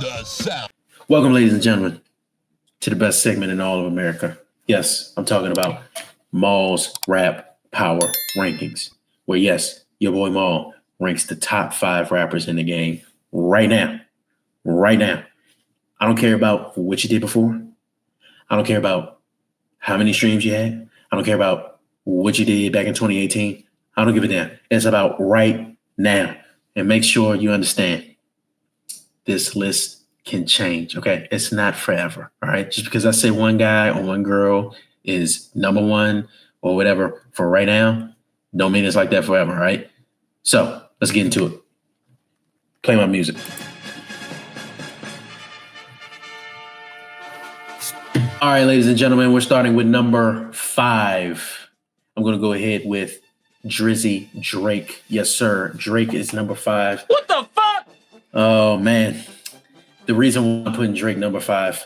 The sound. Welcome, ladies and gentlemen, to the best segment in all of America. Yes, I'm talking about Maul's Rap Power Rankings, where, yes, your boy Maul ranks the top 5 rappers in the game right now. Right now. I don't care about what you did before. I don't care about how many streams you had. I don't care about what you did back in 2018. I don't give a damn. It's about right now. And make sure you understand this list can change, okay? It's not forever, all right? Just because I say one guy or one girl is number one or whatever for right now, don't mean it's like that forever, all right? So let's get into it. Play my music. All right, ladies and gentlemen, we're starting with number 5. I'm going to go ahead with Drizzy Drake. Yes, sir. Drake is number 5. What the fuck? Oh, man. The reason why I'm putting Drake number 5,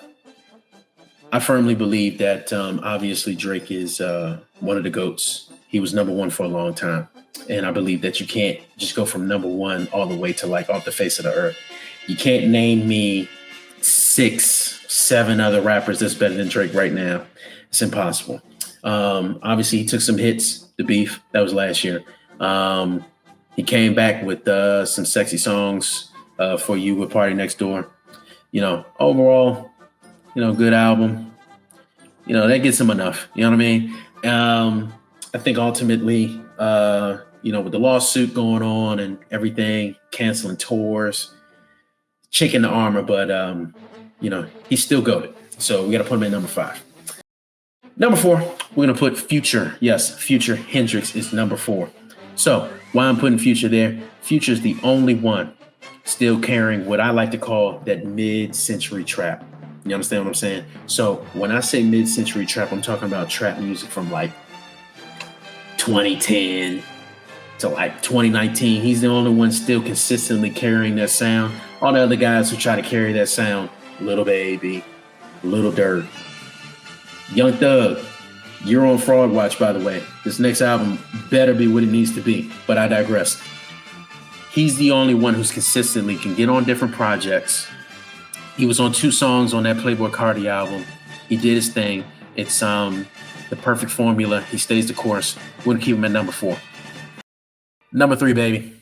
I firmly believe that obviously Drake is one of the GOATs. He was number 1 for a long time. And I believe that you can't just go from number 1 all the way to like off the face of the earth. You can't name me 6, 7 other rappers that's better than Drake right now. It's impossible. Obviously, he took some hits. The Beef, that was last year. He came back with some sexy songs for you with Party Next Door. You know, overall, you know, good album. You know, that gets him enough. You know what I mean? I think ultimately, you know, with the lawsuit going on and everything, canceling tours, chicken the armor, but, you know, he's still goated. So we got to put him at number 5. Number 4, we're going to put Future. Yes, Future Hendrix is number 4. So why I'm putting Future there, Future is the only one still carrying what I like to call that mid-century trap. You understand what I'm saying? So when I say mid-century trap, I'm talking about trap music from like 2010 to like 2019. He's the only one still consistently carrying that sound. All the other guys who try to carry that sound, Lil Baby, Lil Durk, Young Thug, you're on Fraud Watch, by the way. This next album better be what it needs to be, but I digress. He's the only one who's consistently can get on different projects. He was on 2 songs on that Playboi Carti album. He did his thing. It's the perfect formula. He stays the course. We're gonna keep him at number 4. Number 3, baby.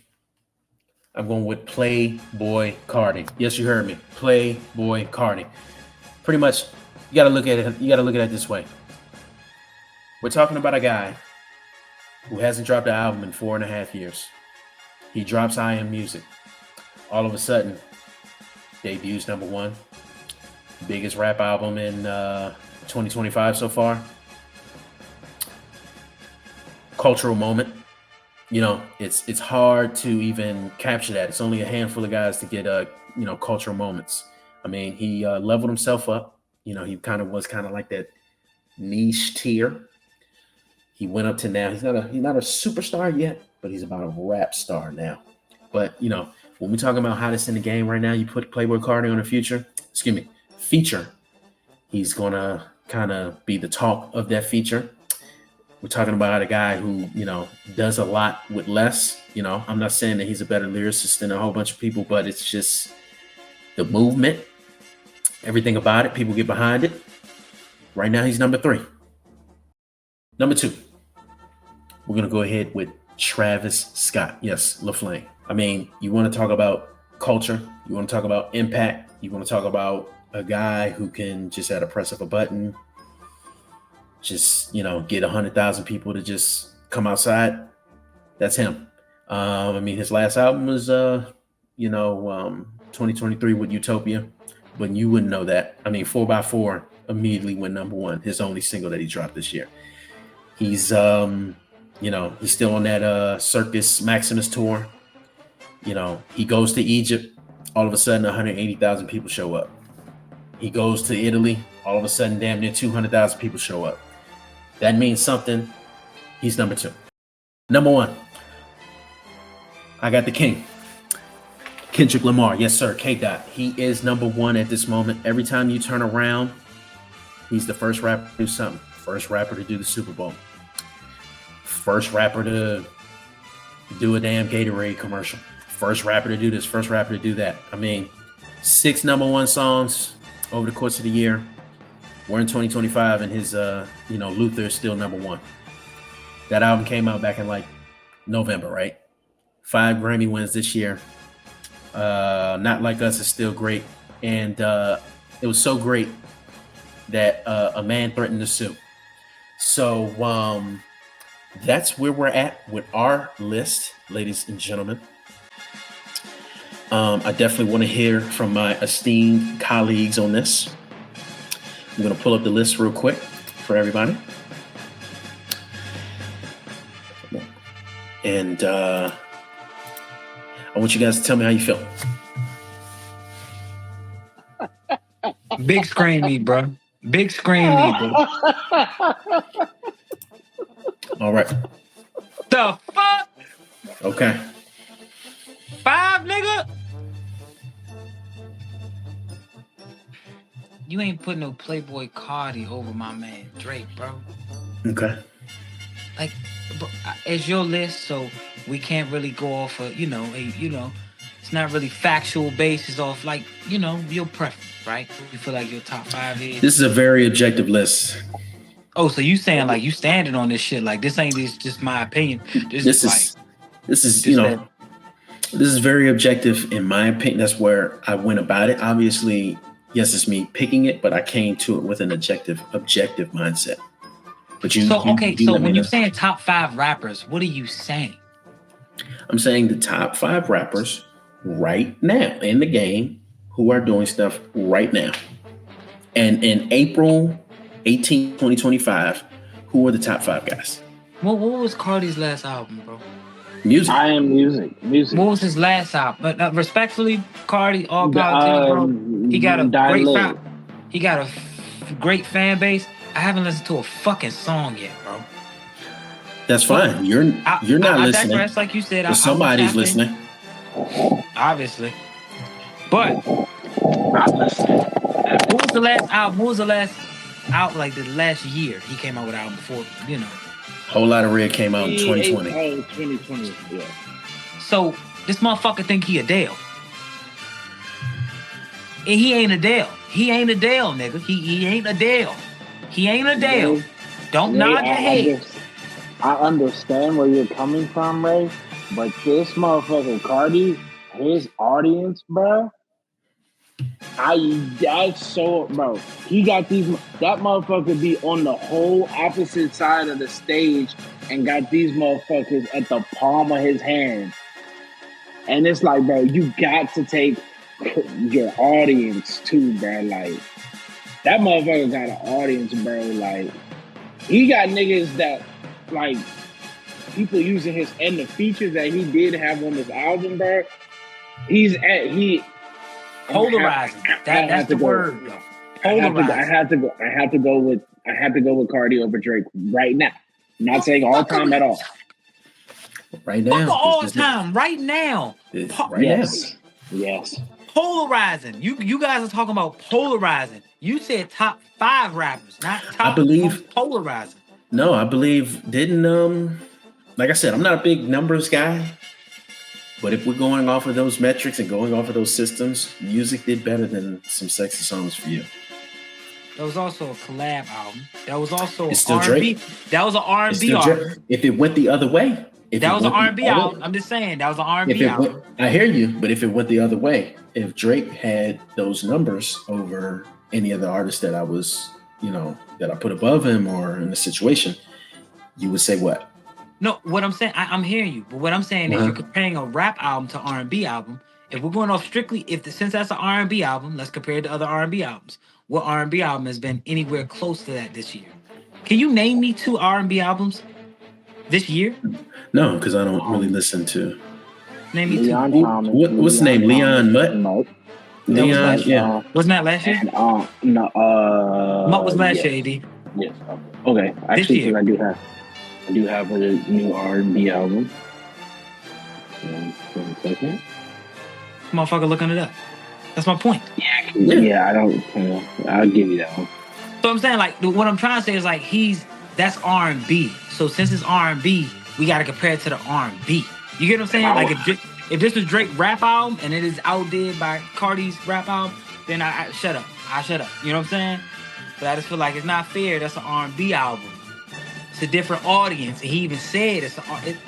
I'm going with Playboi Carti. Yes, you heard me. Playboi Carti. Pretty much, you gotta look at it. You gotta look at it this way. We're talking about a guy who hasn't dropped an album in 4.5 years. He drops I Am Music. All of a sudden, debuts number 1. Biggest rap album in 2025 so far. Cultural moment. You know, it's hard to even capture that. It's only a handful of guys to get you know, cultural moments. I mean, he leveled himself up. You know, he was kind of like that niche tier. He went up to now. He's not a superstar yet, but he's about a rap star now. But you know, when we're talking about hottest in the game right now, you put Playboi Carti on a feature. He's gonna kind of be the talk of that feature. We're talking about a guy who, you know, does a lot with less. You know, I'm not saying that he's a better lyricist than a whole bunch of people, but it's just the movement, everything about it. People get behind it. Right now, he's number 3. Number 2, we're going to go ahead with Travis Scott. Yes, LaFlame. I mean, you want to talk about culture. You want to talk about impact. You want to talk about a guy who can just at a press of a button, just, you know, get 100,000 people to just come outside. That's him. I mean, his last album was, 2023 with Utopia, but you wouldn't know that. I mean, 4x4 immediately went number 1, his only single that he dropped this year. He's, you know, he's still on that Circus Maximus tour. You know, he goes to Egypt, all of a sudden 180,000 people show up. He goes to Italy, all of a sudden damn near 200,000 people show up. That means something. He's number 2. Number 1, I got the king, Kendrick Lamar. Yes, sir, K-Dot. He is number 1 at this moment. Every time you turn around, he's the first rapper to do something. First rapper to do the Super Bowl. First rapper to do a damn Gatorade commercial. first rapper to do this, first rapper to do that. I mean, 6 number one songs over the course of the year. We're in 2025, and his Luther is still number one. That album came out back in like November, right? 5 Grammy wins this year. Not Like Us is still great, and it was so great that a man threatened to sue. So that's where we're at with our list, ladies and gentlemen. I definitely want to hear from my esteemed colleagues on this. I'm going to pull up the list real quick for everybody. And I want you guys to tell me how you feel. Big screen me, bro. Big screen me, bro. All right. The fuck? Okay. 5, nigga? You ain't putting no Playboy Cardi over my man Drake, bro. Okay. Like, bro, it's your list, so we can't really go off of, it's not really factual basis off, like, your preference, right? You feel like your top 5 is. This is a very objective list. Oh, so you saying like you standing on this shit? Like this ain't just my opinion. This is very objective in my opinion. That's where I went about it. Obviously, yes, it's me picking it, but I came to it with an objective mindset. But when you're saying top 5 rappers, what are you saying? I'm saying the top 5 rappers right now in the game who are doing stuff right now. And in April 18, 2025, who are the top 5 guys? What was Cardi's last album, bro? Music. I Am Music. What was his last album? But respectfully, Cardi, all politics, bro. He got a great fan base. I haven't listened to a fucking song yet, bro. That's fine. You're not listening. Digress, like you said. Somebody's listening. Obviously. But what was the last album? What was the last out like the last year he came out with an album before, Whole Lot of Red came out in 2020. 2020, yeah. So this motherfucker think he Adele. And he ain't Adele. He ain't Adele, nigga. He ain't Adele. He ain't Adele. Don't nod your head. I understand where you're coming from, Ray, but this motherfucker Cardi, his audience, bro. Bro. He got that motherfucker be on the whole opposite side of the stage and got these motherfuckers at the palm of his hand. And it's like, bro, you got to take your audience too, bro. Like, that motherfucker got an audience, bro. Like, he got niggas that, like, people using his, and the features that he did have on this album, bro. Polarizing. That's the word. Polarizing. I had to go with Cardi over Drake right now. I'm not saying all time at all. Right now. All time. Right now. Yes. Polarizing. You guys are talking about polarizing. You said top 5 rappers, not top. I believe polarizing. No, I believe like I said, I'm not a big numbers guy. But if we're going off of those metrics and going off of those systems, music did better than some sexy songs for you. That was also a collab album. That was also it's an R&B. Drake. That was an R&B album. If it went the other way. That was an R&B album. I'm just saying, that was an R&B album. I hear you, but if it went the other way, if Drake had those numbers over any other artist that I was, that I put above him or in the situation, you would say what? No, what I'm saying, I'm hearing you. But what I'm saying is you're comparing a rap album to R&B album. If we're going off strictly, since that's an R&B album, let's compare it to other R&B albums. What R&B album has been anywhere close to that this year? Can you name me 2 R&B albums this year? No, because I don't really listen to. Name me 2. What's his name? Leon Mutt? Leon, yeah. Wasn't that last year? No. Mutt was last year, AD. Yes. Okay. Actually, because I do have a new R&B album. 1 second. Motherfucker looking it up. That's my point. Yeah, I don't. I'll give you that one. So I'm saying, like, what I'm trying to say is, like, that's R&B. So since it's R&B, we got to compare it to the R&B. You get what I'm saying? Like, If this was Drake rap album and it is outdid by Cardi's rap album, then I shut up. I shut up. You know what I'm saying? But I just feel like it's not fair. That's an R&B album. It's a different audience. And he even said it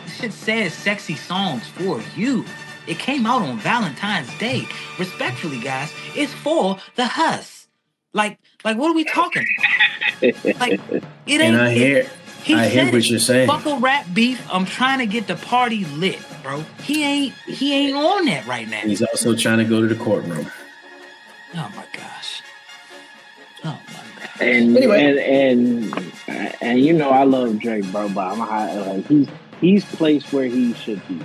shit says sexy songs for you. It came out on Valentine's Day. Respectfully, guys, it's for the Hus. Like what are we talking about? Like it ain't. And I hear what you're saying. Fuck a rap beef. I'm trying to get the party lit, bro. He ain't on that right now. He's also trying to go to the courtroom. Oh my gosh. Oh my gosh. And Anyway. and you know I love Drake, bro, but he's placed where he should be.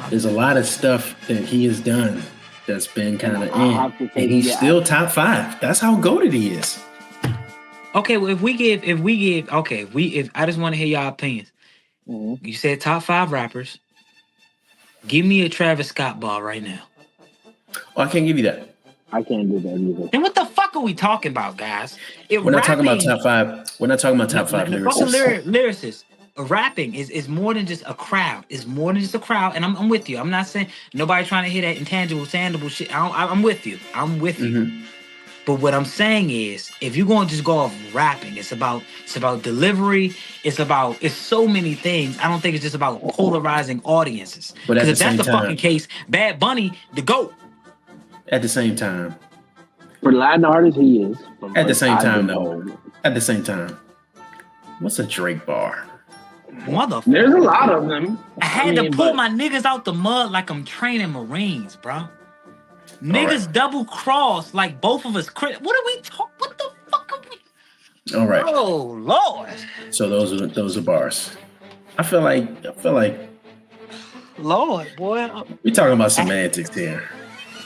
There's a lot of stuff that he has done that's been kind of in, and he's yeah. still top 5. That's how goated he is. Okay, well, if I just want to hear y'all opinions. Mm-hmm. You said top 5 rappers. Give me a Travis Scott bar right now. Oh, I can't give you that. I can't do that either. And what the fuck are we talking about, guys? We're not talking about top 5. We're not talking about top 5 lyricists. Lyricists. Rapping is more than just a crowd. It's more than just a crowd. And I'm with you. I'm not saying nobody trying to hear that intangible, tangible shit. I'm with you. I'm with you. Mm-hmm. But what I'm saying is, if you're going to just go off rapping, it's about delivery. It's so many things. I don't think it's just about polarizing audiences. Because if that's the fucking case, Bad Bunny, the GOAT. At the same time. For Latin artists, he is. At the same time, though. At the same time. What's a Drake bar? Motherfucker. There's a lot of them. I had to pull my niggas out the mud like I'm training Marines, bro. Niggas right. double cross like both of us. What are we talking? What the fuck are we? All right. Oh Lord. So those are bars. I feel like Lord, boy. we're talking about semantics here.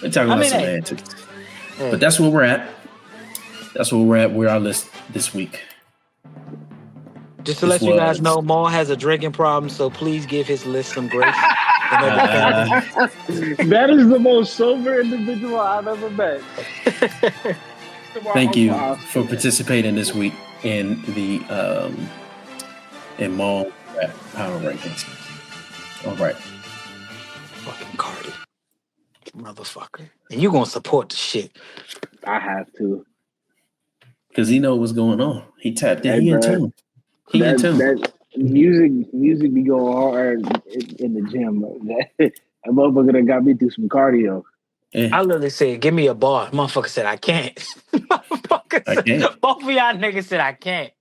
We're talking about semantics. But that's where we're at. That's where we're at. We're our list this week. Just to let you guys know, Maul has a drinking problem, so please give his list some grace. That is the most sober individual I've ever met. Thank you for participating this week in the in Maul Rap Power Rankings. All right. Fucking Cardi. Motherfucker. And you gonna support the shit. I have to. Because he know what's going on. He tapped in. He in tune. That music be going hard in the gym. That motherfucker that got me through some cardio. Yeah. I literally said, give me a bar. Motherfucker said, I can't. I can't. Both of y'all niggas said, I can't.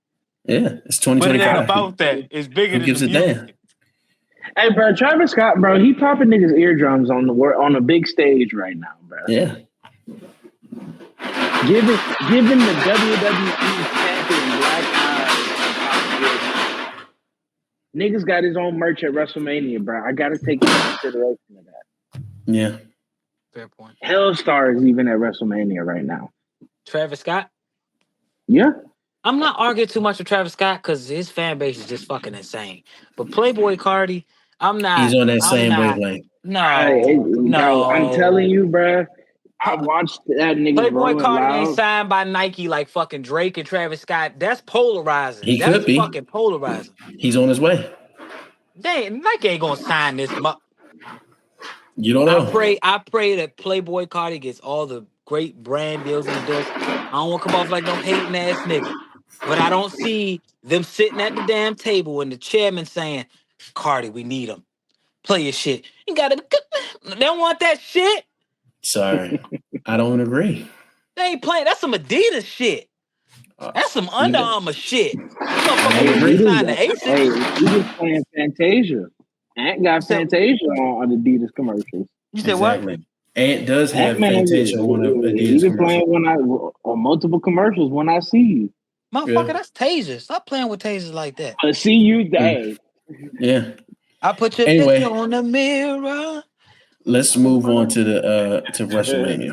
Yeah, it's 2025. What it ain't about that? It's bigger than gives the a music. damn? Hey, bro, Travis Scott, bro, he popping niggas' eardrums on a big stage right now, bro. Yeah. Given the WWE champion Black Eyes, niggas got his own merch at WrestleMania, bro. I gotta take into consideration of that. Yeah. Fair point. Hellstar is even at WrestleMania right now. Travis Scott? Yeah. I'm not arguing too much with Travis Scott because his fan base is just fucking insane. But Playboy Cardi, I'm not. He's on that same wavelength. No. I'm telling you, bro. I watched that nigga. Playboy Cardi ain't signed by Nike like fucking Drake and Travis Scott. That's polarizing. He That's could be. fucking polarizing. He's on his way. Dang, Nike ain't gonna sign this. You don't know. I pray that Playboy Cardi gets all the great brand deals and does. I don't want to come off like no hating ass nigga. But I don't see them sitting at the damn table and the chairman saying, Cardi, we need him. Play your shit. You gotta. They don't want that shit. Sorry. I don't agree. They ain't playing. That's some Adidas shit. That's some Under Armour shit. You Hey, he was playing Fantasia. Ant got Fantasia on Adidas commercials. You said what? Ant does have Fantasia on one of Adidas He's been playing on multiple commercials when I see you. Motherfucker, that's tasers. Stop playing with tasers like that. I see you day. Yeah. I put your picture on the mirror. Let's move on to the to WrestleMania.